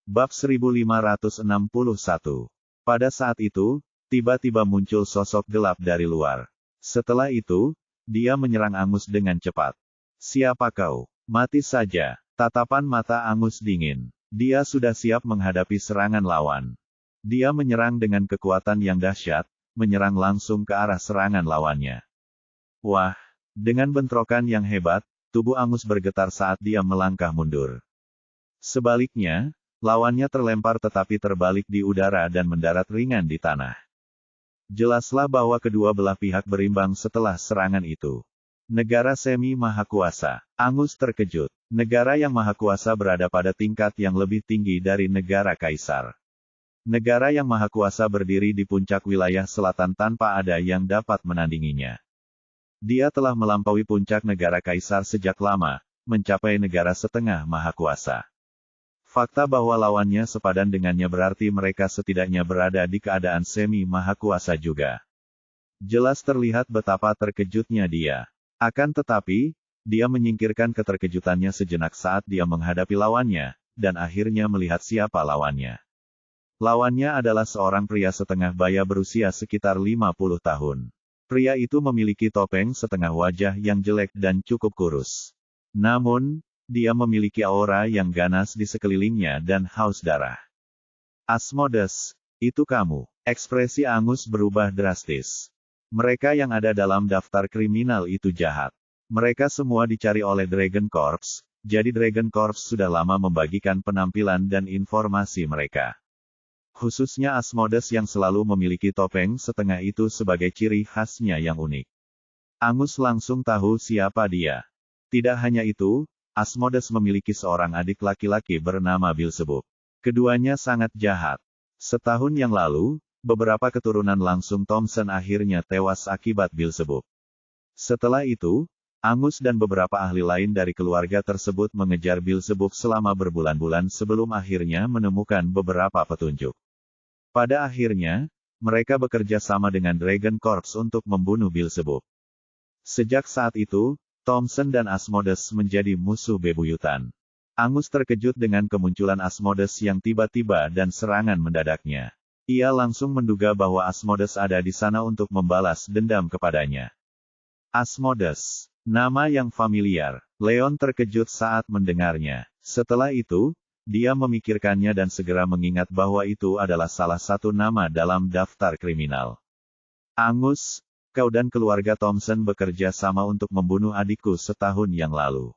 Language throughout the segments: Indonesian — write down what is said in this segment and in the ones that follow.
Bab 1561. Pada saat itu, tiba-tiba muncul sosok gelap dari luar. Setelah itu, dia menyerang Angus dengan cepat. "Siapa kau? Mati saja." Tatapan mata Angus dingin. Dia sudah siap menghadapi serangan lawan. Dia menyerang dengan kekuatan yang dahsyat, menyerang langsung ke arah serangan lawannya. Wah! Dengan bentrokan yang hebat, tubuh Angus bergetar saat dia melangkah mundur. Sebaliknya, lawannya terlempar tetapi terbalik di udara dan mendarat ringan di tanah. Jelaslah bahwa kedua belah pihak berimbang setelah serangan itu. Negara semi maha kuasa. Angus terkejut. Negara yang maha kuasa berada pada tingkat yang lebih tinggi dari negara kaisar. Negara yang maha kuasa berdiri di puncak wilayah selatan tanpa ada yang dapat menandinginya. Dia telah melampaui puncak negara kaisar sejak lama, mencapai negara setengah maha kuasa. Fakta bahwa lawannya sepadan dengannya berarti mereka setidaknya berada di keadaan semi maha kuasa juga. Jelas terlihat betapa terkejutnya dia. Akan tetapi, dia menyingkirkan keterkejutannya sejenak saat dia menghadapi lawannya, dan akhirnya melihat siapa lawannya. Lawannya adalah seorang pria setengah baya berusia sekitar 50 tahun. Pria itu memiliki topeng setengah wajah yang jelek dan cukup kurus. Namun, dia memiliki aura yang ganas di sekelilingnya dan haus darah. "Asmodes, itu kamu." Ekspresi Angus berubah drastis. Mereka yang ada dalam daftar kriminal itu jahat. Mereka semua dicari oleh Dragon Corps, jadi Dragon Corps sudah lama membagikan penampilan dan informasi mereka. Khususnya Asmodes yang selalu memiliki topeng setengah itu sebagai ciri khasnya yang unik. Angus langsung tahu siapa dia. Tidak hanya itu, Asmodes memiliki seorang adik laki-laki bernama Beelzebub. Keduanya sangat jahat. Setahun yang lalu, beberapa keturunan langsung Thompson akhirnya tewas akibat Beelzebub. Setelah itu, Angus dan beberapa ahli lain dari keluarga tersebut mengejar Beelzebub selama berbulan-bulan sebelum akhirnya menemukan beberapa petunjuk. Pada akhirnya, mereka bekerja sama dengan Dragon Corps untuk membunuh Beelzebub. Sejak saat itu, Thompson dan Asmodes menjadi musuh bebuyutan. Angus terkejut dengan kemunculan Asmodes yang tiba-tiba dan serangan mendadaknya. Ia langsung menduga bahwa Asmodes ada di sana untuk membalas dendam kepadanya. Asmodes, nama yang familiar. Leon terkejut saat mendengarnya. Setelah itu, dia memikirkannya dan segera mengingat bahwa itu adalah salah satu nama dalam daftar kriminal. "Angus, kau dan keluarga Thompson bekerja sama untuk membunuh adikku setahun yang lalu.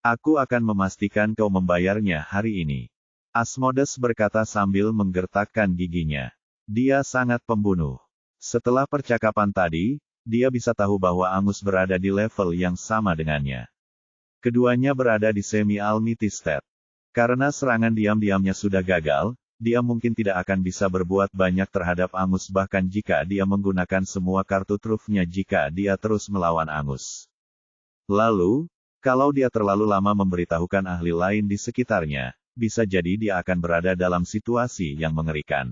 Aku akan memastikan kau membayarnya hari ini." Asmodes berkata sambil menggertakkan giginya. Dia sangat pembunuh. Setelah percakapan tadi, dia bisa tahu bahwa Angus berada di level yang sama dengannya. Keduanya berada di semi-almighty state. Karena serangan diam-diamnya sudah gagal, dia mungkin tidak akan bisa berbuat banyak terhadap Angus bahkan jika dia menggunakan semua kartu trufnya jika dia terus melawan Angus. Lalu, kalau dia terlalu lama memberitahukan ahli lain di sekitarnya, bisa jadi dia akan berada dalam situasi yang mengerikan.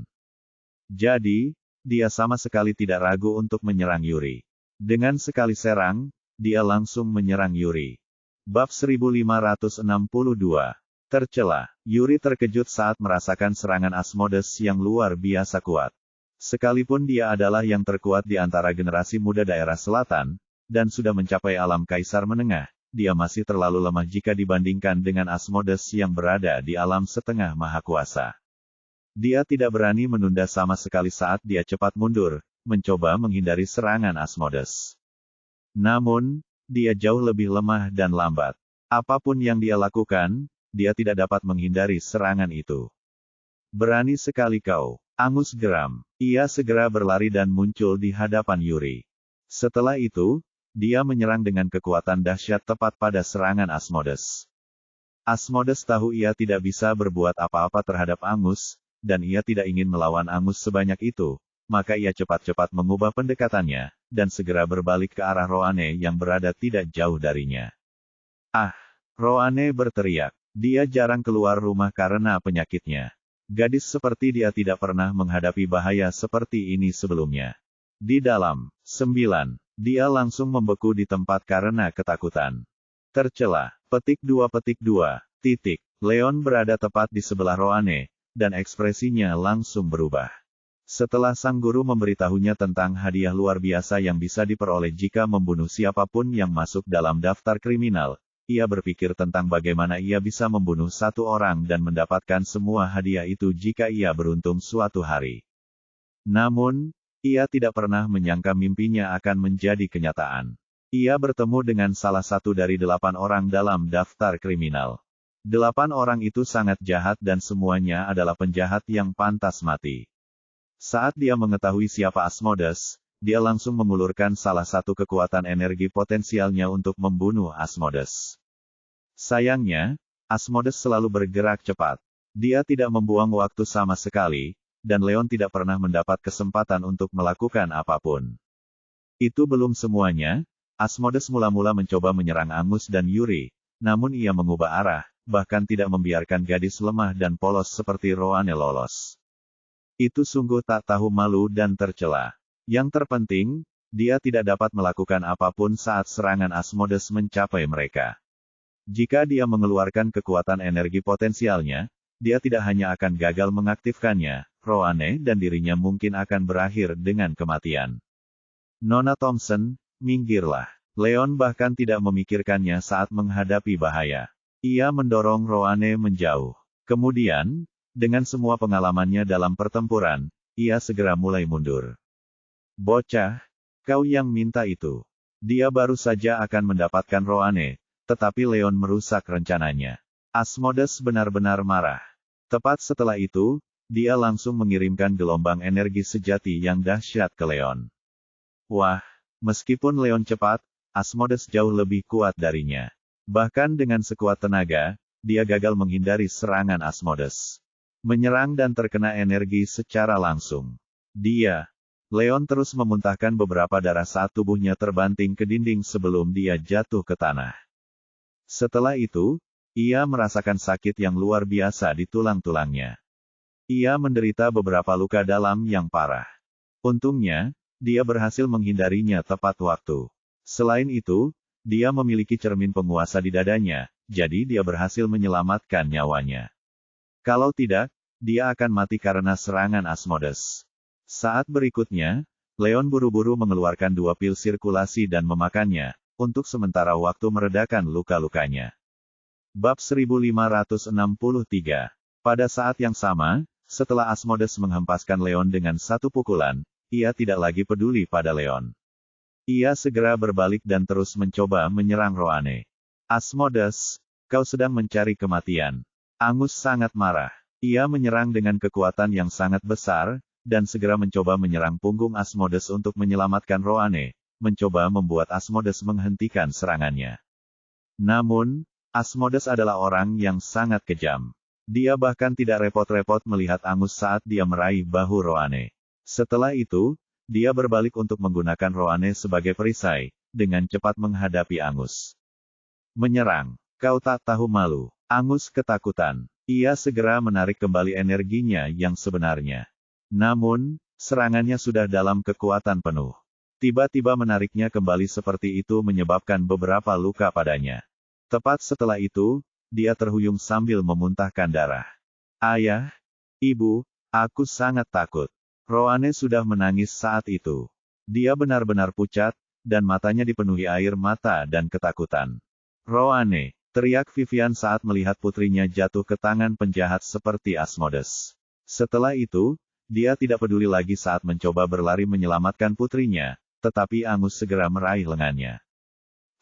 Jadi, dia sama sekali tidak ragu untuk menyerang Yuri. Dengan sekali serang, dia langsung menyerang Yuri. Bab 1562. Tercela. Yuri terkejut saat merasakan serangan Asmodes yang luar biasa kuat. Sekalipun dia adalah yang terkuat di antara generasi muda daerah selatan, dan sudah mencapai alam kaisar menengah, dia masih terlalu lemah jika dibandingkan dengan Asmodes yang berada di alam setengah maha kuasa. Dia tidak berani menunda sama sekali saat dia cepat mundur, mencoba menghindari serangan Asmodes. Namun, dia jauh lebih lemah dan lambat. Apapun yang dia lakukan, dia tidak dapat menghindari serangan itu. "Berani sekali kau." Angus geram. Ia segera berlari dan muncul di hadapan Yuri. Setelah itu, dia menyerang dengan kekuatan dahsyat tepat pada serangan Asmodes. Asmodes tahu ia tidak bisa berbuat apa-apa terhadap Angus, dan ia tidak ingin melawan Angus sebanyak itu, maka ia cepat-cepat mengubah pendekatannya, dan segera berbalik ke arah Roane yang berada tidak jauh darinya. "Ah!" Roane berteriak. Dia jarang keluar rumah karena penyakitnya. Gadis seperti dia tidak pernah menghadapi bahaya seperti ini sebelumnya. Di dalam 9, dia langsung membeku di tempat karena ketakutan. Tercela. Petik 2. Leon berada tepat di sebelah Roane, dan ekspresinya langsung berubah. Setelah sang guru memberitahunya tentang hadiah luar biasa yang bisa diperoleh jika membunuh siapapun yang masuk dalam daftar kriminal, ia berpikir tentang bagaimana ia bisa membunuh satu orang dan mendapatkan semua hadiah itu jika ia beruntung suatu hari. Namun, ia tidak pernah menyangka mimpinya akan menjadi kenyataan. Ia bertemu dengan salah satu dari 8 orang dalam daftar kriminal. 8 orang itu sangat jahat dan semuanya adalah penjahat yang pantas mati. Saat dia mengetahui siapa Asmodes, dia langsung mengulurkan salah satu kekuatan energi potensialnya untuk membunuh Asmodes. Sayangnya, Asmodes selalu bergerak cepat. Dia tidak membuang waktu sama sekali, dan Leon tidak pernah mendapat kesempatan untuk melakukan apapun. Itu belum semuanya. Asmodes mula-mula mencoba menyerang Angus dan Yuri, namun ia mengubah arah, bahkan tidak membiarkan gadis lemah dan polos seperti Roane lolos. Itu sungguh tak tahu malu dan tercela. Yang terpenting, dia tidak dapat melakukan apapun saat serangan Asmodes mencapai mereka. Jika dia mengeluarkan kekuatan energi potensialnya, dia tidak hanya akan gagal mengaktifkannya, Roane dan dirinya mungkin akan berakhir dengan kematian. Nona Thompson, minggirlah. Leon bahkan tidak memikirkannya saat menghadapi bahaya. Ia mendorong Roane menjauh. Kemudian, dengan semua pengalamannya dalam pertempuran, ia segera mulai mundur. Bocah, kau yang minta itu. Dia baru saja akan mendapatkan Roane, tetapi Leon merusak rencananya. Asmodes benar-benar marah. Tepat setelah itu, dia langsung mengirimkan gelombang energi sejati yang dahsyat ke Leon. Wah! Meskipun Leon cepat, Asmodes jauh lebih kuat darinya. Bahkan dengan sekuat tenaga, dia gagal menghindari serangan Asmodes. Menyerang dan terkena energi secara langsung. Leon terus memuntahkan beberapa darah saat tubuhnya terbanting ke dinding sebelum dia jatuh ke tanah. Setelah itu, ia merasakan sakit yang luar biasa di tulang-tulangnya. Ia menderita beberapa luka dalam yang parah. Untungnya, dia berhasil menghindarinya tepat waktu. Selain itu, dia memiliki cermin penguasa di dadanya, jadi dia berhasil menyelamatkan nyawanya. Kalau tidak, dia akan mati karena serangan Asmodes. Saat berikutnya, Leon buru-buru mengeluarkan 2 pil sirkulasi dan memakannya, untuk sementara waktu meredakan luka-lukanya. Bab 1563. Pada saat yang sama, setelah Asmodes menghempaskan Leon dengan satu pukulan, ia tidak lagi peduli pada Leon. Ia segera berbalik dan terus mencoba menyerang Roane. Asmodes, kau sedang mencari kematian. Angus sangat marah. Ia menyerang dengan kekuatan yang sangat besar, dan segera mencoba menyerang punggung Asmodes untuk menyelamatkan Roane, mencoba membuat Asmodes menghentikan serangannya. Namun, Asmodes adalah orang yang sangat kejam. Dia bahkan tidak repot-repot melihat Angus saat dia meraih bahu Roane. Setelah itu, dia berbalik untuk menggunakan Roane sebagai perisai, dengan cepat menghadapi Angus. Menyerang, kau tak tahu malu. Angus ketakutan. Ia segera menarik kembali energinya yang sebenarnya. Namun, serangannya sudah dalam kekuatan penuh. Tiba-tiba menariknya kembali seperti itu menyebabkan beberapa luka padanya. Tepat setelah itu, dia terhuyung sambil memuntahkan darah. Ayah, ibu, aku sangat takut. Roane sudah menangis saat itu. Dia benar-benar pucat, dan matanya dipenuhi air mata dan ketakutan. Roane, teriak Vivian saat melihat putrinya jatuh ke tangan penjahat seperti Asmodes. Setelah itu, dia tidak peduli lagi saat mencoba berlari menyelamatkan putrinya, tetapi Angus segera meraih lengannya.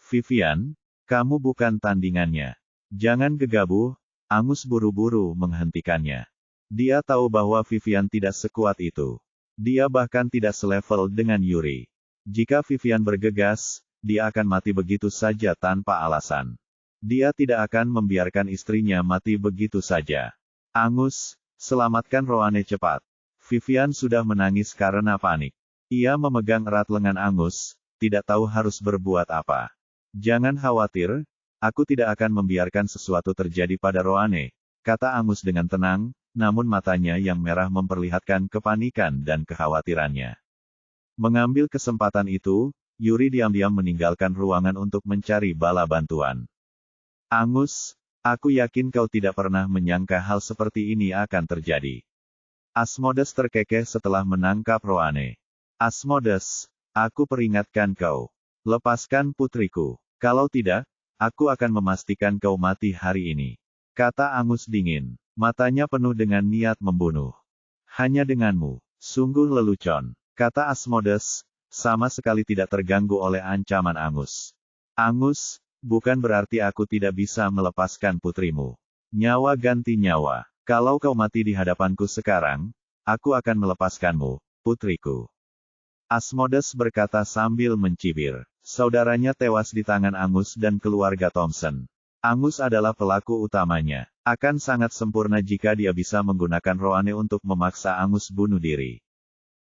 Vivian, kamu bukan tandingannya. Jangan gegabah, Angus buru-buru menghentikannya. Dia tahu bahwa Vivian tidak sekuat itu. Dia bahkan tidak selevel dengan Yuri. Jika Vivian bergegas, dia akan mati begitu saja tanpa alasan. Dia tidak akan membiarkan istrinya mati begitu saja. Angus, selamatkan Roane cepat. Vivian sudah menangis karena panik. Ia memegang erat lengan Angus, tidak tahu harus berbuat apa. Jangan khawatir, aku tidak akan membiarkan sesuatu terjadi pada Roane, kata Angus dengan tenang, namun matanya yang merah memperlihatkan kepanikan dan kekhawatirannya. Mengambil kesempatan itu, Yuri diam-diam meninggalkan ruangan untuk mencari bala bantuan. Angus, Aku yakin kau tidak pernah menyangka hal seperti ini akan terjadi. Asmodes terkekeh setelah menangkap Roane. Asmodes, aku peringatkan kau. Lepaskan putriku. Kalau tidak, aku akan memastikan kau mati hari ini. Kata Angus dingin. Matanya penuh dengan niat membunuh. Hanya denganmu. Sungguh lelucon. Kata Asmodes, sama sekali tidak terganggu oleh ancaman Angus. Angus, bukan berarti aku tidak bisa melepaskan putrimu. Nyawa ganti nyawa. Kalau kau mati di hadapanku sekarang, aku akan melepaskanmu, putriku. Asmodes berkata sambil mencibir. Saudaranya tewas di tangan Angus dan keluarga Thompson. Angus adalah pelaku utamanya. Akan sangat sempurna jika dia bisa menggunakan Roane untuk memaksa Angus bunuh diri.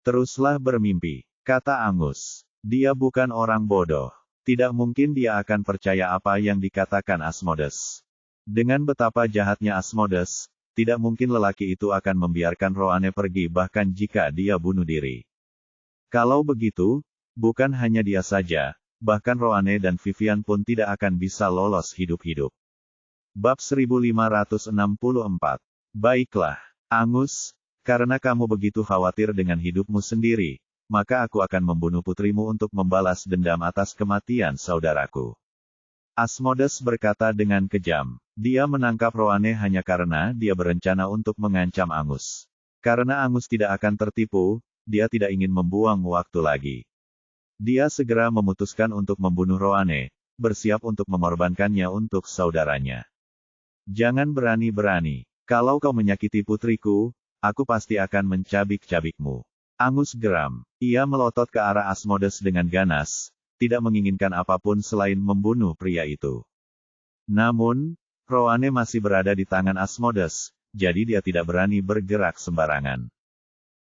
Teruslah bermimpi, kata Angus. Dia bukan orang bodoh. Tidak mungkin dia akan percaya apa yang dikatakan Asmodes. Dengan betapa jahatnya Asmodes, tidak mungkin lelaki itu akan membiarkan Roane pergi bahkan jika dia bunuh diri. Kalau begitu, bukan hanya dia saja, bahkan Roane dan Vivian pun tidak akan bisa lolos hidup-hidup. Bab 1564. Baiklah, Angus, karena kamu begitu khawatir dengan hidupmu sendiri, maka aku akan membunuh putrimu untuk membalas dendam atas kematian saudaraku. Asmodes berkata dengan kejam. Dia menangkap Roane hanya karena dia berencana untuk mengancam Angus. Karena Angus tidak akan tertipu, dia tidak ingin membuang waktu lagi. Dia segera memutuskan untuk membunuh Roane, bersiap untuk mengorbankannya untuk saudaranya. Jangan berani-berani. Kalau kau menyakiti putriku, aku pasti akan mencabik-cabikmu. Angus geram. Ia melotot ke arah Asmodes dengan ganas, tidak menginginkan apapun selain membunuh pria itu. Namun, Roane masih berada di tangan Asmodes, jadi dia tidak berani bergerak sembarangan.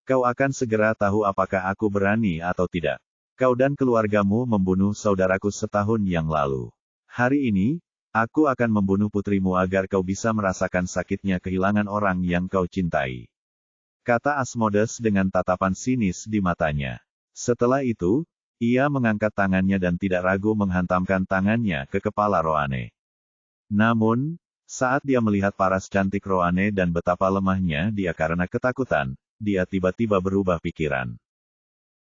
Kau akan segera tahu apakah aku berani atau tidak. Kau dan keluargamu membunuh saudaraku setahun yang lalu. Hari ini, aku akan membunuh putrimu agar kau bisa merasakan sakitnya kehilangan orang yang kau cintai. Kata Asmodes dengan tatapan sinis di matanya. Setelah itu, ia mengangkat tangannya dan tidak ragu menghantamkan tangannya ke kepala Roane. Namun, saat dia melihat paras cantik Roane dan betapa lemahnya dia karena ketakutan, dia tiba-tiba berubah pikiran.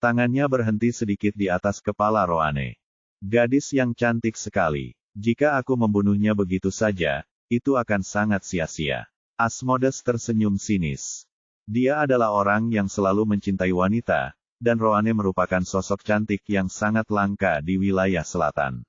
Tangannya berhenti sedikit di atas kepala Roane. Gadis yang cantik sekali. Jika aku membunuhnya begitu saja, itu akan sangat sia-sia. Asmodes tersenyum sinis. Dia adalah orang yang selalu mencintai wanita, dan Roane merupakan sosok cantik yang sangat langka di wilayah selatan.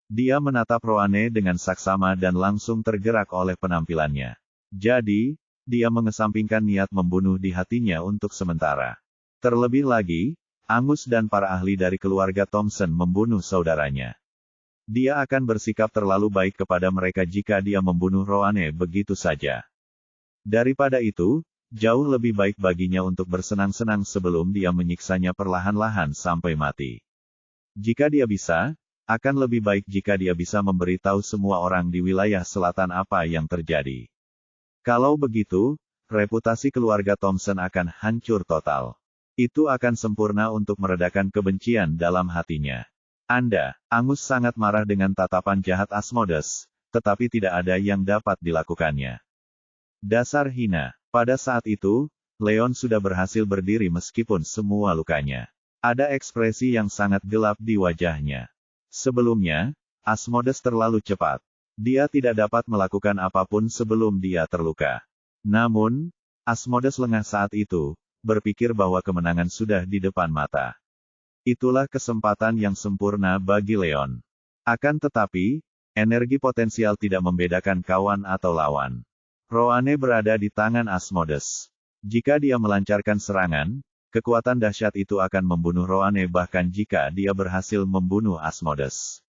Dia menatap Roane dengan saksama dan langsung tergerak oleh penampilannya. Jadi, dia mengesampingkan niat membunuh di hatinya untuk sementara. Terlebih lagi, Angus dan para ahli dari keluarga Thompson membunuh saudaranya. Dia akan bersikap terlalu baik kepada mereka jika dia membunuh Roane begitu saja. Daripada itu, jauh lebih baik baginya untuk bersenang-senang sebelum dia menyiksanya perlahan-lahan sampai mati. Jika dia bisa, akan lebih baik jika dia bisa memberitahu semua orang di wilayah selatan apa yang terjadi. Kalau begitu, reputasi keluarga Thompson akan hancur total. Itu akan sempurna untuk meredakan kebencian dalam hatinya. Angus sangat marah dengan tatapan jahat Asmodes, tetapi tidak ada yang dapat dilakukannya. Dasar hina. Pada saat itu, Leon sudah berhasil berdiri meskipun semua lukanya. Ada ekspresi yang sangat gelap di wajahnya. Sebelumnya, Asmodes terlalu cepat. Dia tidak dapat melakukan apapun sebelum dia terluka. Namun, Asmodes lengah saat itu, berpikir bahwa kemenangan sudah di depan mata. Itulah kesempatan yang sempurna bagi Leon. Akan tetapi, energi potensial tidak membedakan kawan atau lawan. Roane berada di tangan Asmodes. Jika dia melancarkan serangan, kekuatan dahsyat itu akan membunuh Roane bahkan jika dia berhasil membunuh Asmodes.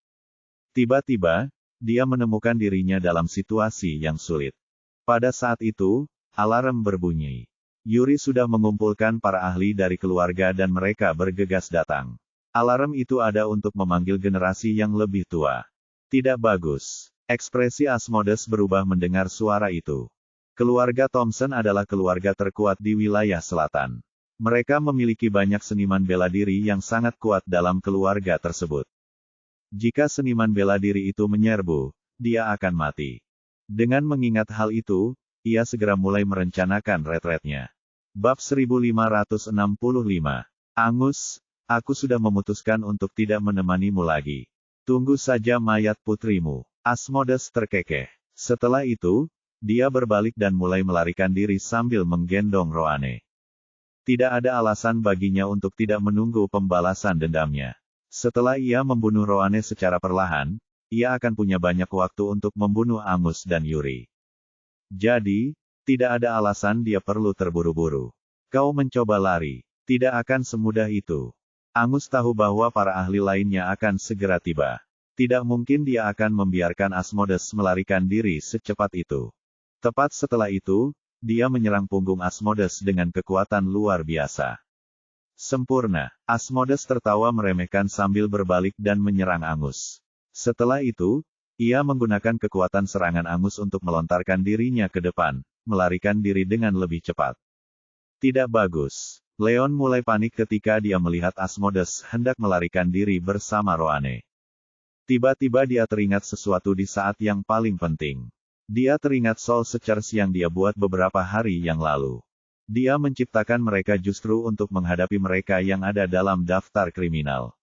Tiba-tiba, dia menemukan dirinya dalam situasi yang sulit. Pada saat itu, alarm berbunyi. Yuri sudah mengumpulkan para ahli dari keluarga dan mereka bergegas datang. Alarm itu ada untuk memanggil generasi yang lebih tua. Tidak bagus. Ekspresi Asmodes berubah mendengar suara itu. Keluarga Thompson adalah keluarga terkuat di wilayah selatan. Mereka memiliki banyak seniman bela diri yang sangat kuat dalam keluarga tersebut. Jika seniman bela diri itu menyerbu, dia akan mati. Dengan mengingat hal itu, ia segera mulai merencanakan retretnya. Bab 1565. Angus, aku sudah memutuskan untuk tidak menemanimu lagi. Tunggu saja mayat putrimu. Asmodes terkekeh. Setelah itu, dia berbalik dan mulai melarikan diri sambil menggendong Roane. Tidak ada alasan baginya untuk tidak menunggu pembalasan dendamnya. Setelah ia membunuh Roane secara perlahan, ia akan punya banyak waktu untuk membunuh Angus dan Yuri. Jadi, tidak ada alasan dia perlu terburu-buru. Kau mencoba lari. Tidak akan semudah itu. Angus tahu bahwa para ahli lainnya akan segera tiba. Tidak mungkin dia akan membiarkan Asmodes melarikan diri secepat itu. Tepat setelah itu, dia menyerang punggung Asmodes dengan kekuatan luar biasa. Sempurna. Asmodes tertawa meremehkan sambil berbalik dan menyerang Angus. Setelah itu, ia menggunakan kekuatan serangan Angus untuk melontarkan dirinya ke depan, melarikan diri dengan lebih cepat. Tidak bagus. Leon mulai panik ketika dia melihat Asmodes hendak melarikan diri bersama Roane. Tiba-tiba dia teringat sesuatu di saat yang paling penting. Dia teringat Soul Searchers yang dia buat beberapa hari yang lalu. Dia menciptakan mereka justru untuk menghadapi mereka yang ada dalam daftar kriminal.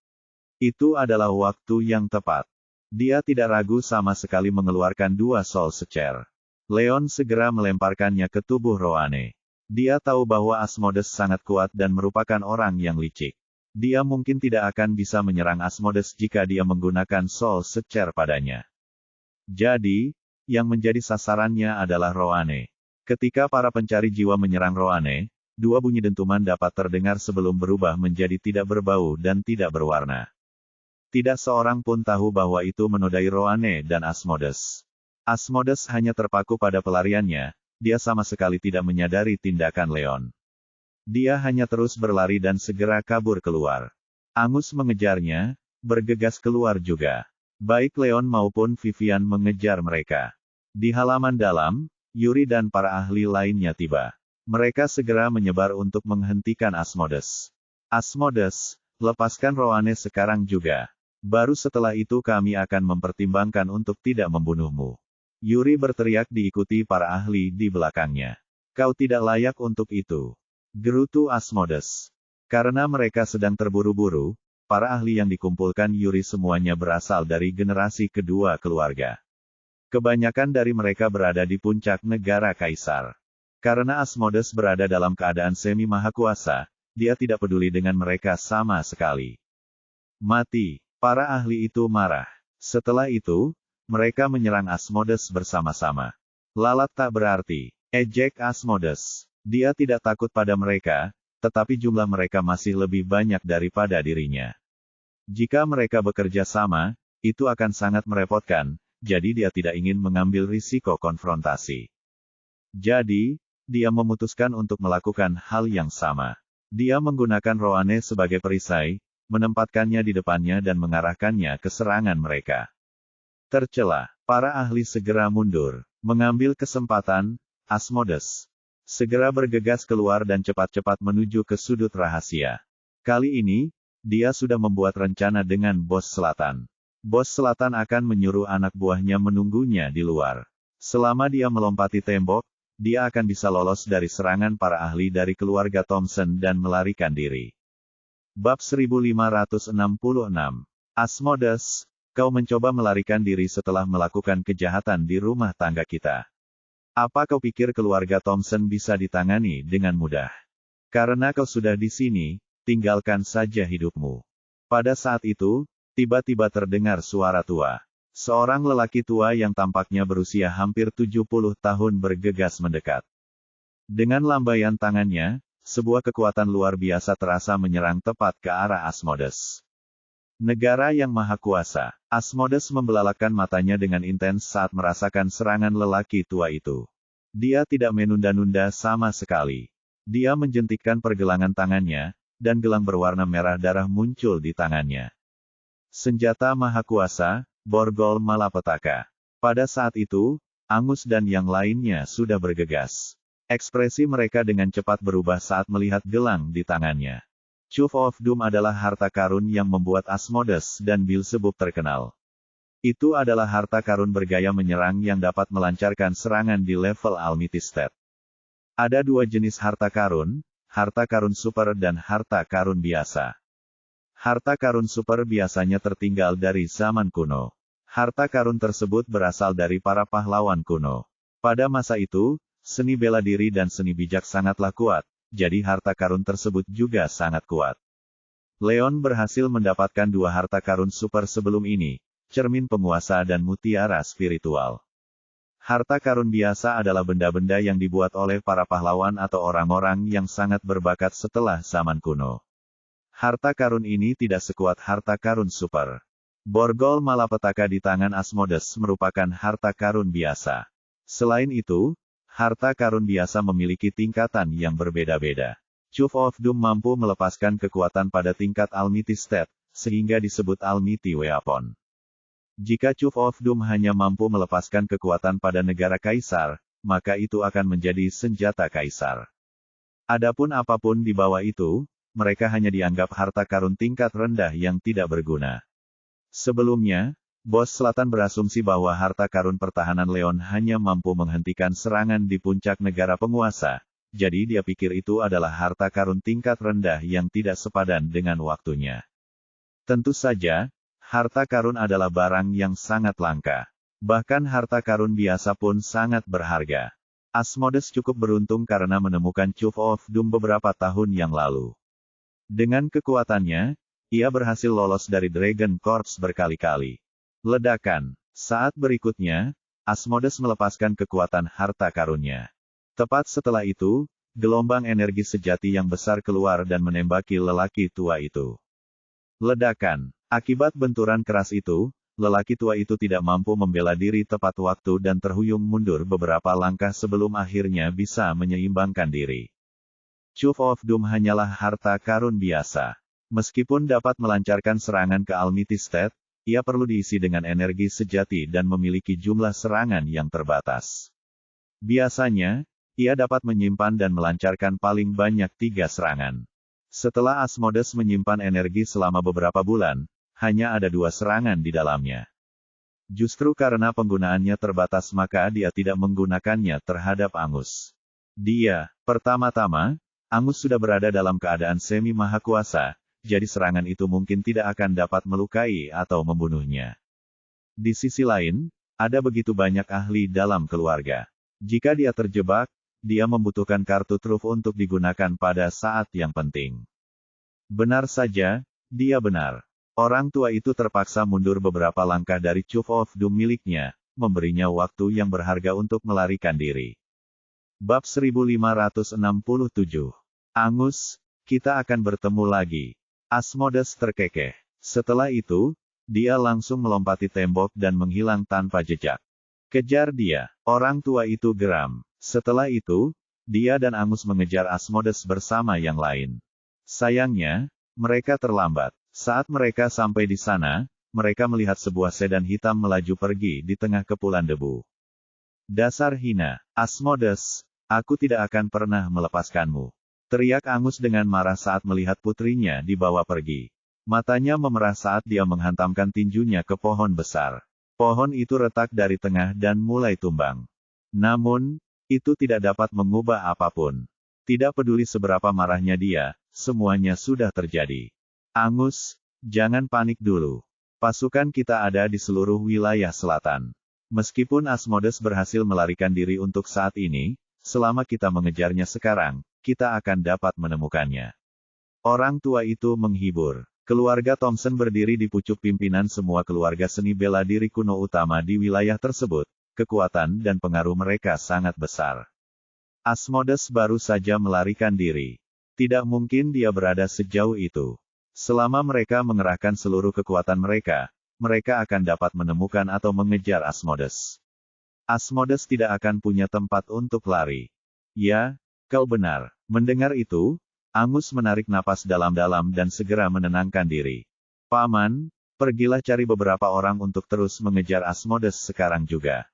Itu adalah waktu yang tepat. Dia tidak ragu sama sekali mengeluarkan 2 Soul Searcher. Leon segera melemparkannya ke tubuh Roane. Dia tahu bahwa Asmodes sangat kuat dan merupakan orang yang licik. Dia mungkin tidak akan bisa menyerang Asmodes jika dia menggunakan Soul Searcher padanya. Jadi, yang menjadi sasarannya adalah Roane. Ketika para pencari jiwa menyerang Roane, 2 bunyi dentuman dapat terdengar sebelum berubah menjadi tidak berbau dan tidak berwarna. Tidak seorang pun tahu bahwa itu menodai Roane dan Asmodes. Asmodes hanya terpaku pada pelariannya, dia sama sekali tidak menyadari tindakan Leon. Dia hanya terus berlari dan segera kabur keluar. Angus mengejarnya, bergegas keluar juga. Baik Leon maupun Vivian mengejar mereka. Di halaman dalam, Yuri dan para ahli lainnya tiba. Mereka segera menyebar untuk menghentikan Asmodes. Asmodes, lepaskan Roane sekarang juga. Baru setelah itu kami akan mempertimbangkan untuk tidak membunuhmu. Yuri berteriak diikuti para ahli di belakangnya. Kau tidak layak untuk itu. Gerutu Asmodes. Karena mereka sedang terburu-buru, para ahli yang dikumpulkan Yuri semuanya berasal dari generasi kedua keluarga. Kebanyakan dari mereka berada di puncak negara Kaisar. Karena Asmodes berada dalam keadaan semi-mahakuasa, dia tidak peduli dengan mereka sama sekali. Mati. Para ahli itu marah. Setelah itu, mereka menyerang Asmodes bersama-sama. Lalat tak berarti. Ejek Asmodes. Dia tidak takut pada mereka, tetapi jumlah mereka masih lebih banyak daripada dirinya. Jika mereka bekerja sama, itu akan sangat merepotkan, jadi dia tidak ingin mengambil risiko konfrontasi. Jadi, dia memutuskan untuk melakukan hal yang sama. Dia menggunakan Roane sebagai perisai, menempatkannya di depannya dan mengarahkannya ke serangan mereka. Tercela, para ahli segera mundur. Mengambil kesempatan, Asmodes segera bergegas keluar dan cepat-cepat menuju ke sudut rahasia. Kali ini, dia sudah membuat rencana dengan Bos Selatan. Bos Selatan akan menyuruh anak buahnya menunggunya di luar. Selama dia melompati tembok, dia akan bisa lolos dari serangan para ahli dari keluarga Thompson dan melarikan diri. Bab 1566. Asmodes, kau mencoba melarikan diri setelah melakukan kejahatan di rumah tangga kita. Apa kau pikir keluarga Thompson bisa ditangani dengan mudah? Karena kau sudah di sini, tinggalkan saja hidupmu. Pada saat itu, tiba-tiba terdengar suara tua. Seorang lelaki tua yang tampaknya berusia hampir 70 tahun bergegas mendekat. Dengan lambaian tangannya, sebuah kekuatan luar biasa terasa menyerang tepat ke arah Asmodes. Negara yang Maha Kuasa. Asmodes membelalakkan matanya dengan intens saat merasakan serangan lelaki tua itu. Dia tidak menunda-nunda sama sekali. Dia menjentikkan pergelangan tangannya, dan gelang berwarna merah darah muncul di tangannya. Senjata Maha Kuasa, Borgol Malapetaka. Pada saat itu, Angus dan yang lainnya sudah bergegas. Ekspresi mereka dengan cepat berubah saat melihat gelang di tangannya. Chuve of Doom adalah harta karun yang membuat Asmodes dan Beelzebub terkenal. Itu adalah harta karun bergaya menyerang yang dapat melancarkan serangan di level Almighty State. Ada dua jenis harta karun super dan harta karun biasa. Harta karun super biasanya tertinggal dari zaman kuno. Harta karun tersebut berasal dari para pahlawan kuno. Pada masa itu, seni bela diri dan seni bijak sangatlah kuat, jadi harta karun tersebut juga sangat kuat. Leon berhasil mendapatkan dua harta karun super sebelum ini, cermin penguasa dan mutiara spiritual. Harta karun biasa adalah benda-benda yang dibuat oleh para pahlawan atau orang-orang yang sangat berbakat setelah zaman kuno. Harta karun ini tidak sekuat harta karun super. Borgol malapetaka di tangan Asmodes merupakan harta karun biasa. Selain itu, harta karun biasa memiliki tingkatan yang berbeda-beda. Chuve of Doom mampu melepaskan kekuatan pada tingkat Almighty State, sehingga disebut Almighty Weapon. Jika Chuve of Doom hanya mampu melepaskan kekuatan pada negara kaisar, maka itu akan menjadi senjata kaisar. Adapun apapun di bawah itu, mereka hanya dianggap harta karun tingkat rendah yang tidak berguna. Sebelumnya, Bos Selatan berasumsi bahwa harta karun pertahanan Leon hanya mampu menghentikan serangan di puncak negara penguasa, jadi dia pikir itu adalah harta karun tingkat rendah yang tidak sepadan dengan waktunya. Tentu saja, harta karun adalah barang yang sangat langka. Bahkan harta karun biasa pun sangat berharga. Asmodes cukup beruntung karena menemukan Chuve of Doom beberapa tahun yang lalu. Dengan kekuatannya, ia berhasil lolos dari Dragon Corps berkali-kali. Ledakan. Saat berikutnya, Asmodes melepaskan kekuatan harta karunnya. Tepat setelah itu, gelombang energi sejati yang besar keluar dan menembaki lelaki tua itu. Ledakan. Akibat benturan keras itu, lelaki tua itu tidak mampu membela diri tepat waktu dan terhuyung mundur beberapa langkah sebelum akhirnya bisa menyeimbangkan diri. Chuve of Doom hanyalah harta karun biasa. Meskipun dapat melancarkan serangan ke Almighty State, ia perlu diisi dengan energi sejati dan memiliki jumlah serangan yang terbatas. Biasanya, ia dapat menyimpan dan melancarkan paling banyak 3 serangan. Setelah Asmodes menyimpan energi selama beberapa bulan, hanya ada 2 serangan di dalamnya. Justru karena penggunaannya terbatas maka dia tidak menggunakannya terhadap Angus. Pertama-tama, Angus sudah berada dalam keadaan semi-maha kuasa, jadi serangan itu mungkin tidak akan dapat melukai atau membunuhnya. Di sisi lain, ada begitu banyak ahli dalam keluarga. Jika dia terjebak, dia membutuhkan kartu truf untuk digunakan pada saat yang penting. Benar saja, dia benar. Orang tua itu terpaksa mundur beberapa langkah dari Chuve of Doom miliknya, memberinya waktu yang berharga untuk melarikan diri. Bab 1567. Angus, kita akan bertemu lagi. Asmodes terkekeh. Setelah itu, dia langsung melompati tembok dan menghilang tanpa jejak. Kejar dia. Orang tua itu geram. Setelah itu, dia dan Angus mengejar Asmodes bersama yang lain. Sayangnya, mereka terlambat. Saat mereka sampai di sana, mereka melihat sebuah sedan hitam melaju pergi di tengah kepulan debu. Dasar hina, Asmodes, aku tidak akan pernah melepaskanmu. Teriak Angus dengan marah saat melihat putrinya dibawa pergi. Matanya memerah saat dia menghantamkan tinjunya ke pohon besar. Pohon itu retak dari tengah dan mulai tumbang. Namun, itu tidak dapat mengubah apapun. Tidak peduli seberapa marahnya dia, semuanya sudah terjadi. Angus, jangan panik dulu. Pasukan kita ada di seluruh wilayah selatan. Meskipun Asmodes berhasil melarikan diri untuk saat ini, selama kita mengejarnya sekarang, kita akan dapat menemukannya. Orang tua itu menghibur. Keluarga Thompson berdiri di pucuk pimpinan semua keluarga seni bela diri kuno utama di wilayah tersebut. Kekuatan dan pengaruh mereka sangat besar. Asmodes baru saja melarikan diri. Tidak mungkin dia berada sejauh itu. Selama mereka mengerahkan seluruh kekuatan mereka, mereka akan dapat menemukan atau mengejar Asmodes. Asmodes tidak akan punya tempat untuk lari. Ya, kau benar. Mendengar itu, Angus menarik napas dalam-dalam dan segera menenangkan diri. Paman, pergilah cari beberapa orang untuk terus mengejar Asmodes sekarang juga.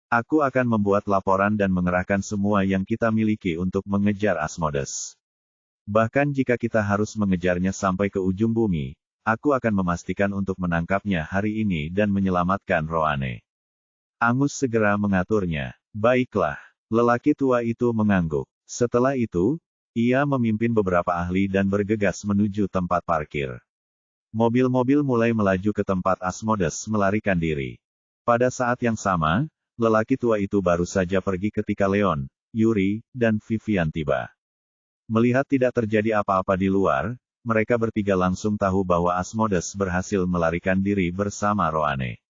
Aku akan membuat laporan dan mengerahkan semua yang kita miliki untuk mengejar Asmodes. Bahkan jika kita harus mengejarnya sampai ke ujung bumi, aku akan memastikan untuk menangkapnya hari ini dan menyelamatkan Roane. Angus segera mengaturnya. Baiklah. Lelaki tua itu mengangguk. Setelah itu, ia memimpin beberapa ahli dan bergegas menuju tempat parkir. Mobil-mobil mulai melaju ke tempat Asmodes melarikan diri. Pada saat yang sama, lelaki tua itu baru saja pergi ketika Leon, Yuri, dan Vivian tiba. Melihat tidak terjadi apa-apa di luar, mereka bertiga langsung tahu bahwa Asmodes berhasil melarikan diri bersama Roane.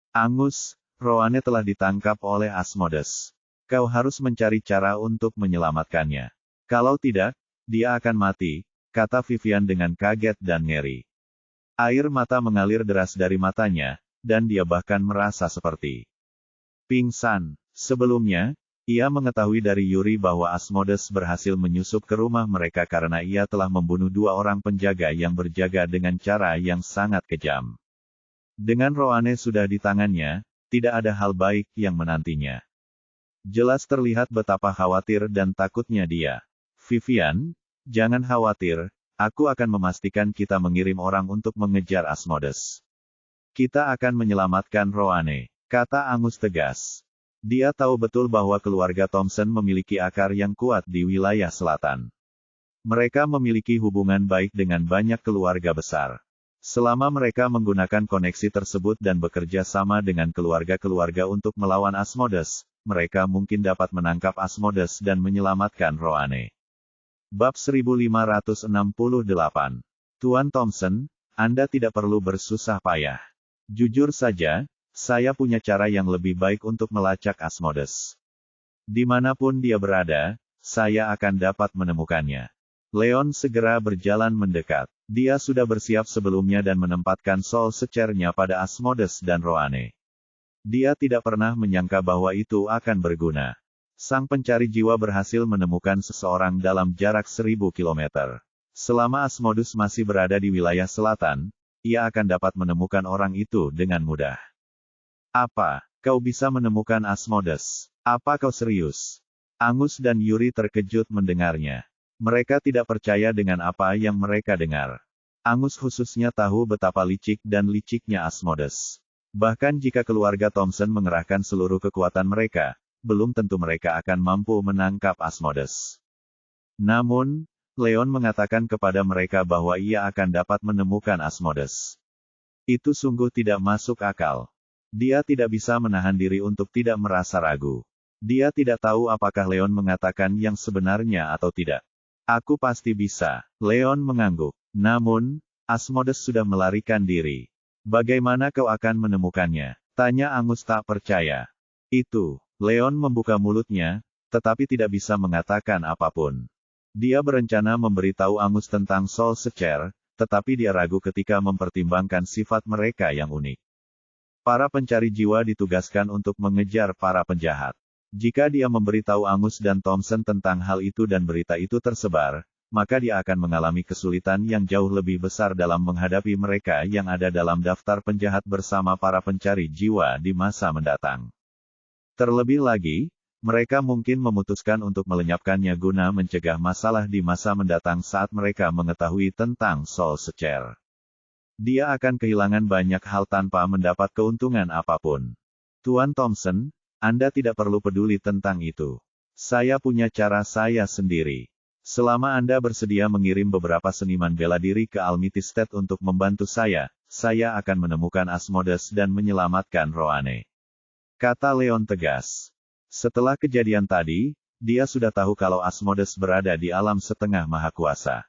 Angus, Roane telah ditangkap oleh Asmodes. Kau harus mencari cara untuk menyelamatkannya. Kalau tidak, dia akan mati, kata Vivian dengan kaget dan ngeri. Air mata mengalir deras dari matanya, dan dia bahkan merasa seperti pingsan. Sebelumnya, ia mengetahui dari Yuri bahwa Asmodes berhasil menyusup ke rumah mereka karena ia telah membunuh 2 orang penjaga yang berjaga dengan cara yang sangat kejam. Dengan Roane sudah di tangannya, tidak ada hal baik yang menantinya. Jelas terlihat betapa khawatir dan takutnya dia. Vivian, jangan khawatir, aku akan memastikan kita mengirim orang untuk mengejar Asmodes. Kita akan menyelamatkan Roane, kata Angus tegas. Dia tahu betul bahwa keluarga Thompson memiliki akar yang kuat di wilayah selatan. Mereka memiliki hubungan baik dengan banyak keluarga besar. Selama mereka menggunakan koneksi tersebut dan bekerja sama dengan keluarga-keluarga untuk melawan Asmodes, mereka mungkin dapat menangkap Asmodes dan menyelamatkan Roane. Bab 1568. Tuan Thompson, Anda tidak perlu bersusah payah. Jujur saja, saya punya cara yang lebih baik untuk melacak Asmodes. Dimanapun dia berada, saya akan dapat menemukannya. Leon segera berjalan mendekat. Dia sudah bersiap sebelumnya dan menempatkan Soul Searcher-nya pada Asmodes dan Roane. Dia tidak pernah menyangka bahwa itu akan berguna. Sang pencari jiwa berhasil menemukan seseorang dalam jarak 1000 km. Selama Asmodes masih berada di wilayah selatan, ia akan dapat menemukan orang itu dengan mudah. Apa, kau bisa menemukan Asmodes? Apa kau serius? Angus dan Yuri terkejut mendengarnya. Mereka tidak percaya dengan apa yang mereka dengar. Angus khususnya tahu betapa licik dan liciknya Asmodes. Bahkan jika keluarga Thompson mengerahkan seluruh kekuatan mereka, belum tentu mereka akan mampu menangkap Asmodes. Namun, Leon mengatakan kepada mereka bahwa ia akan dapat menemukan Asmodes. Itu sungguh tidak masuk akal. Dia tidak bisa menahan diri untuk tidak merasa ragu. Dia tidak tahu apakah Leon mengatakan yang sebenarnya atau tidak. Aku pasti bisa. Leon mengangguk. Namun, Asmodes sudah melarikan diri. Bagaimana kau akan menemukannya? Tanya Angus tak percaya. Itu. Leon membuka mulutnya, tetapi tidak bisa mengatakan apapun. Dia berencana memberitahu Angus tentang Soul Searcher, tetapi dia ragu ketika mempertimbangkan sifat mereka yang unik. Para pencari jiwa ditugaskan untuk mengejar para penjahat. Jika dia memberitahu Angus dan Thompson tentang hal itu dan berita itu tersebar, maka dia akan mengalami kesulitan yang jauh lebih besar dalam menghadapi mereka yang ada dalam daftar penjahat bersama para pencari jiwa di masa mendatang. Terlebih lagi, mereka mungkin memutuskan untuk melenyapkannya guna mencegah masalah di masa mendatang saat mereka mengetahui tentang Soul Searcher. Dia akan kehilangan banyak hal tanpa mendapat keuntungan apapun. Tuan Thompson, Anda tidak perlu peduli tentang itu. Saya punya cara saya sendiri. Selama Anda bersedia mengirim beberapa seniman bela diri ke Almity State untuk membantu saya akan menemukan Asmodes dan menyelamatkan Roane. Kata Leon tegas. Setelah kejadian tadi, dia sudah tahu kalau Asmodes berada di alam setengah maha kuasa.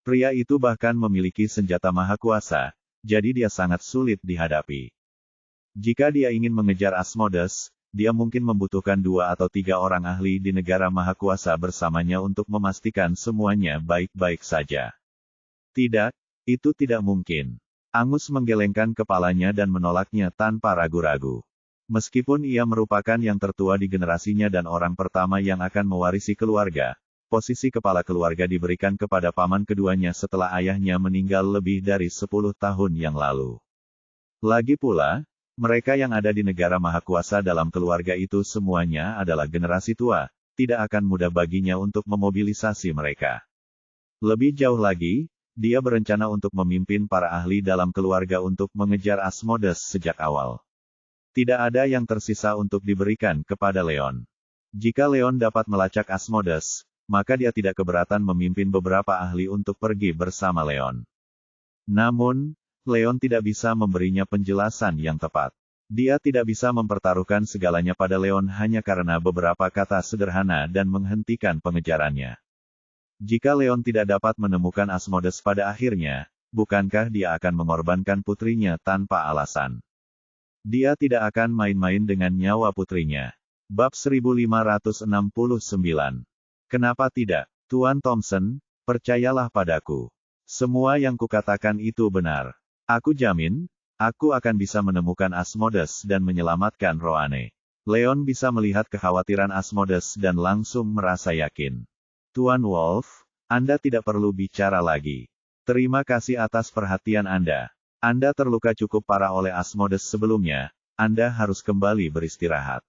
Pria itu bahkan memiliki senjata maha kuasa, jadi dia sangat sulit dihadapi. Jika dia ingin mengejar Asmodes, dia mungkin membutuhkan 2 atau 3 orang ahli di negara maha kuasa bersamanya untuk memastikan semuanya baik-baik saja. Tidak, itu tidak mungkin. Angus menggelengkan kepalanya dan menolaknya tanpa ragu-ragu. Meskipun ia merupakan yang tertua di generasinya dan orang pertama yang akan mewarisi keluarga, posisi kepala keluarga diberikan kepada paman keduanya setelah ayahnya meninggal lebih dari 10 tahun yang lalu. Lagi pula, mereka yang ada di negara maha kuasa dalam keluarga itu semuanya adalah generasi tua, tidak akan mudah baginya untuk memobilisasi mereka. Lebih jauh lagi, dia berencana untuk memimpin para ahli dalam keluarga untuk mengejar Asmodes sejak awal. Tidak ada yang tersisa untuk diberikan kepada Leon. Jika Leon dapat melacak Asmodes, maka dia tidak keberatan memimpin beberapa ahli untuk pergi bersama Leon. Namun, Leon tidak bisa memberinya penjelasan yang tepat. Dia tidak bisa mempertaruhkan segalanya pada Leon hanya karena beberapa kata sederhana dan menghentikan pengejarannya. Jika Leon tidak dapat menemukan Asmodes pada akhirnya, bukankah dia akan mengorbankan putrinya tanpa alasan? Dia tidak akan main-main dengan nyawa putrinya. Bab 1569. Kenapa tidak, Tuan Thompson, percayalah padaku. Semua yang kukatakan itu benar. Aku jamin, aku akan bisa menemukan Asmodes dan menyelamatkan Roane. Leon bisa melihat kekhawatiran Asmodes dan langsung merasa yakin. Tuan Wolf, Anda tidak perlu bicara lagi. Terima kasih atas perhatian Anda. Anda terluka cukup parah oleh Asmodes sebelumnya, Anda harus kembali beristirahat.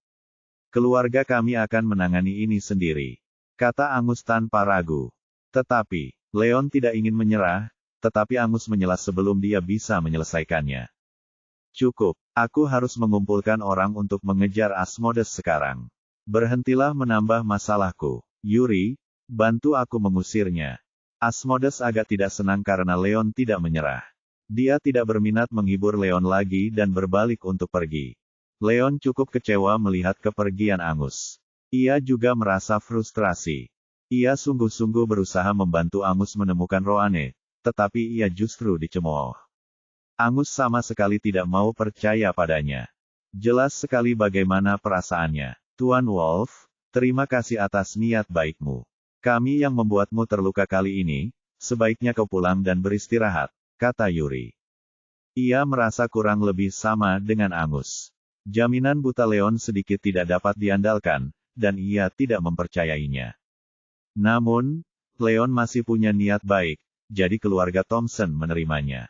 Keluarga kami akan menangani ini sendiri, kata Angus tanpa ragu. Tetapi, Leon tidak ingin menyerah, tetapi Angus menyelas sebelum dia bisa menyelesaikannya. Cukup, aku harus mengumpulkan orang untuk mengejar Asmodes sekarang. Berhentilah menambah masalahku. Yuri, bantu aku mengusirnya. Asmodes agak tidak senang karena Leon tidak menyerah. Dia tidak berminat menghibur Leon lagi dan berbalik untuk pergi. Leon cukup kecewa melihat kepergian Angus. Ia juga merasa frustrasi. Ia sungguh-sungguh berusaha membantu Angus menemukan Roane, tetapi ia justru dicemooh. Angus sama sekali tidak mau percaya padanya. Jelas sekali bagaimana perasaannya. Tuan Wolf, terima kasih atas niat baikmu. Kami yang membuatmu terluka kali ini, sebaiknya kau pulang dan beristirahat, kata Yuri. Ia merasa kurang lebih sama dengan Angus. Jaminan buta Leon sedikit tidak dapat diandalkan, dan ia tidak mempercayainya. Namun, Leon masih punya niat baik, jadi keluarga Thompson menerimanya.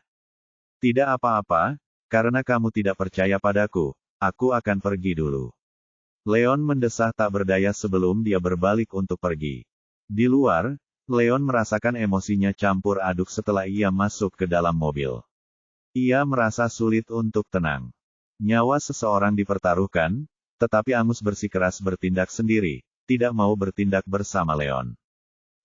Tidak apa-apa, karena kamu tidak percaya padaku, aku akan pergi dulu. Leon mendesah tak berdaya sebelum dia berbalik untuk pergi. Di luar, Leon merasakan emosinya campur aduk setelah ia masuk ke dalam mobil. Ia merasa sulit untuk tenang. Nyawa seseorang dipertaruhkan, tetapi Angus bersikeras bertindak sendiri, tidak mau bertindak bersama Leon.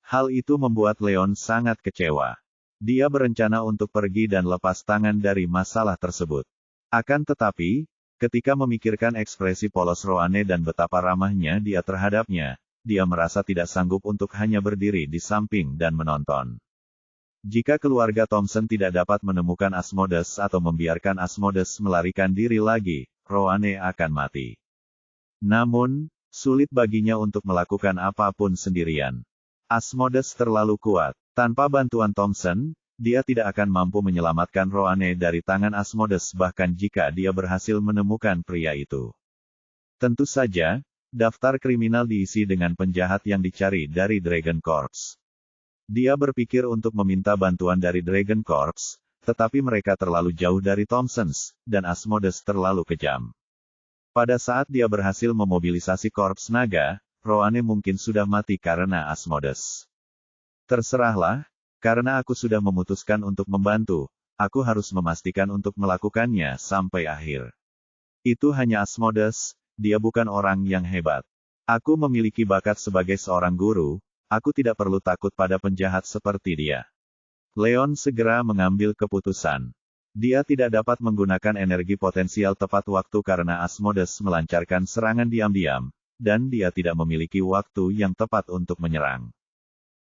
Hal itu membuat Leon sangat kecewa. Dia berencana untuk pergi dan lepas tangan dari masalah tersebut. Akan tetapi, ketika memikirkan ekspresi polos Roane dan betapa ramahnya dia terhadapnya, dia merasa tidak sanggup untuk hanya berdiri di samping dan menonton. Jika keluarga Thompson tidak dapat menemukan Asmodes atau membiarkan Asmodes melarikan diri lagi, Roane akan mati. Namun, sulit baginya untuk melakukan apapun sendirian. Asmodes terlalu kuat. Tanpa bantuan Thompson, dia tidak akan mampu menyelamatkan Roane dari tangan Asmodes bahkan jika dia berhasil menemukan pria itu. Tentu saja, daftar kriminal diisi dengan penjahat yang dicari dari Dragon Corps. Dia berpikir untuk meminta bantuan dari Dragon Corps, tetapi mereka terlalu jauh dari Thompsons, dan Asmodes terlalu kejam. Pada saat dia berhasil memobilisasi Korps Naga, Roane mungkin sudah mati karena Asmodes. Terserahlah, karena aku sudah memutuskan untuk membantu, aku harus memastikan untuk melakukannya sampai akhir. Itu hanya Asmodes, dia bukan orang yang hebat. Aku memiliki bakat sebagai seorang guru, aku tidak perlu takut pada penjahat seperti dia. Leon segera mengambil keputusan. Dia tidak dapat menggunakan energi potensial tepat waktu karena Asmodes melancarkan serangan diam-diam, dan dia tidak memiliki waktu yang tepat untuk menyerang.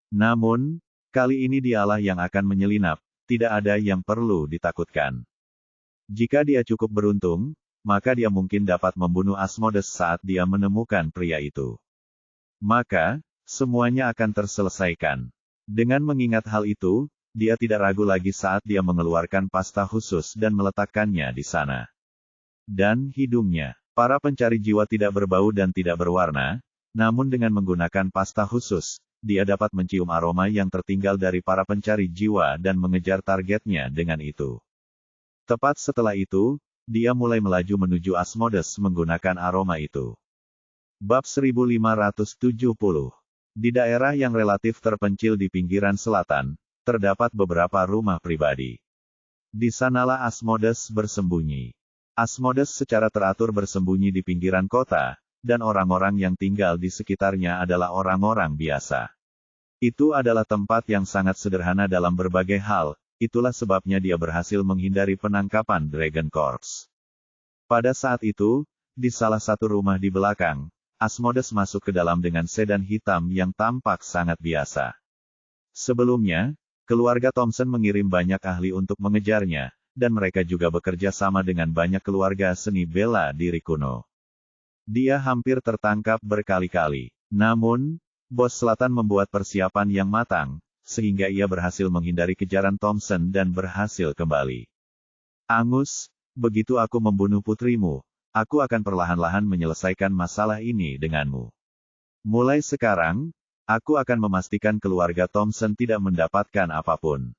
Namun, kali ini dialah yang akan menyelinap, tidak ada yang perlu ditakutkan. Jika dia cukup beruntung, maka dia mungkin dapat membunuh Asmodes saat dia menemukan pria itu. Maka, semuanya akan terselesaikan. Dengan mengingat hal itu, dia tidak ragu lagi saat dia mengeluarkan pasta khusus dan meletakkannya di sana. Dan hidungnya, para pencari jiwa tidak berbau dan tidak berwarna, namun dengan menggunakan pasta khusus, dia dapat mencium aroma yang tertinggal dari para pencari jiwa dan mengejar targetnya dengan itu. Tepat setelah itu, dia mulai melaju menuju Asmodes menggunakan aroma itu. Bab 1570. Di daerah yang relatif terpencil di pinggiran selatan, terdapat beberapa rumah pribadi. Di sanalah Asmodes bersembunyi. Asmodes secara teratur bersembunyi di pinggiran kota, dan orang-orang yang tinggal di sekitarnya adalah orang-orang biasa. Itu adalah tempat yang sangat sederhana dalam berbagai hal, itulah sebabnya dia berhasil menghindari penangkapan Dragon Corps. Pada saat itu, di salah satu rumah di belakang, Asmodes masuk ke dalam dengan sedan hitam yang tampak sangat biasa. Sebelumnya, keluarga Thompson mengirim banyak ahli untuk mengejarnya, dan mereka juga bekerja sama dengan banyak keluarga seni bela diri kuno. Dia hampir tertangkap berkali-kali. Namun, bos selatan membuat persiapan yang matang, sehingga ia berhasil menghindari kejaran Thompson dan berhasil kembali. Angus, begitu aku membunuh putrimu, aku akan perlahan-lahan menyelesaikan masalah ini denganmu. Mulai sekarang, aku akan memastikan keluarga Thompson tidak mendapatkan apapun.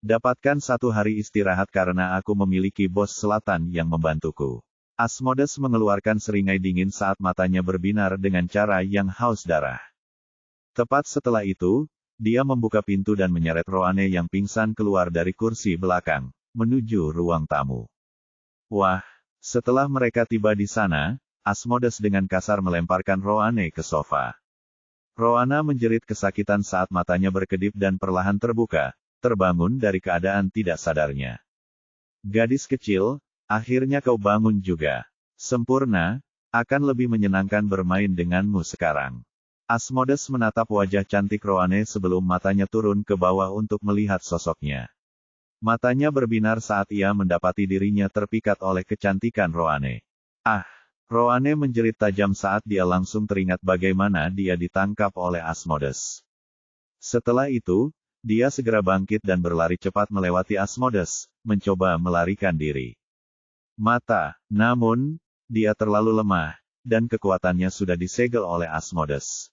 Dapatkan 1 hari istirahat karena aku memiliki bos selatan yang membantuku. Asmodes mengeluarkan seringai dingin saat matanya berbinar dengan cara yang haus darah. Tepat setelah itu, dia membuka pintu dan menyeret Roane yang pingsan keluar dari kursi belakang, menuju ruang tamu. Wah, setelah mereka tiba di sana, Asmodes dengan kasar melemparkan Roane ke sofa. Roana menjerit kesakitan saat matanya berkedip dan perlahan terbuka, terbangun dari keadaan tidak sadarnya. Gadis kecil, akhirnya kau bangun juga. Sempurna, akan lebih menyenangkan bermain denganmu sekarang. Asmodes menatap wajah cantik Roane sebelum matanya turun ke bawah untuk melihat sosoknya. Matanya berbinar saat ia mendapati dirinya terpikat oleh kecantikan Roane. Ah! Roane menjerit tajam saat dia langsung teringat bagaimana dia ditangkap oleh Asmodes. Setelah itu, dia segera bangkit dan berlari cepat melewati Asmodes, mencoba melarikan diri. Namun, dia terlalu lemah, dan kekuatannya sudah disegel oleh Asmodes.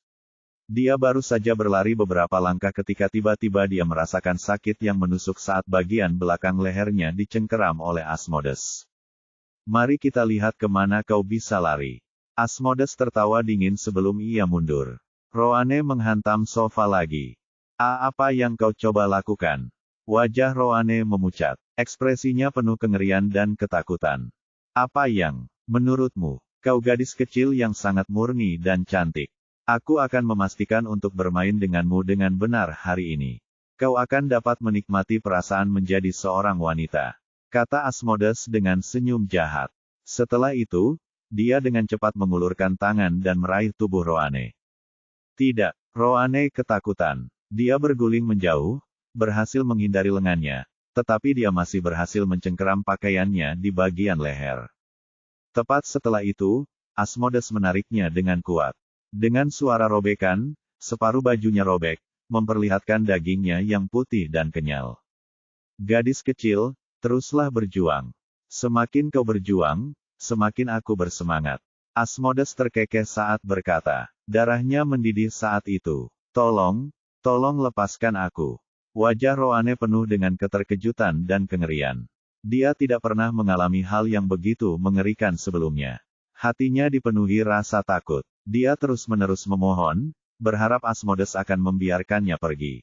Dia baru saja berlari beberapa langkah ketika tiba-tiba dia merasakan sakit yang menusuk saat bagian belakang lehernya dicengkeram oleh Asmodes. Mari kita lihat kemana kau bisa lari. Asmodes tertawa dingin sebelum ia mundur. Roane menghantam sofa lagi. Apa yang kau coba lakukan? Wajah Roane memucat. Ekspresinya penuh kengerian dan ketakutan. Apa yang, menurutmu, kau gadis kecil yang sangat murni dan cantik. Aku akan memastikan untuk bermain denganmu dengan benar hari ini. Kau akan dapat menikmati perasaan menjadi seorang wanita, kata Asmodes dengan senyum jahat. Setelah itu, dia dengan cepat mengulurkan tangan dan meraih tubuh Roane. Tidak, Roane ketakutan. Dia berguling menjauh, berhasil menghindari lengannya, tetapi dia masih berhasil mencengkeram pakaiannya di bagian leher. Tepat setelah itu, Asmodes menariknya dengan kuat. Dengan suara robekan, separuh bajunya robek, memperlihatkan dagingnya yang putih dan kenyal. Gadis kecil, teruslah berjuang. Semakin kau berjuang, semakin aku bersemangat. Asmodes terkekeh saat berkata. Darahnya mendidih saat itu. Tolong lepaskan aku. Wajah Roane penuh dengan keterkejutan dan kengerian. Dia tidak pernah mengalami hal yang begitu mengerikan sebelumnya. Hatinya dipenuhi rasa takut. Dia terus-menerus memohon, berharap Asmodes akan membiarkannya pergi.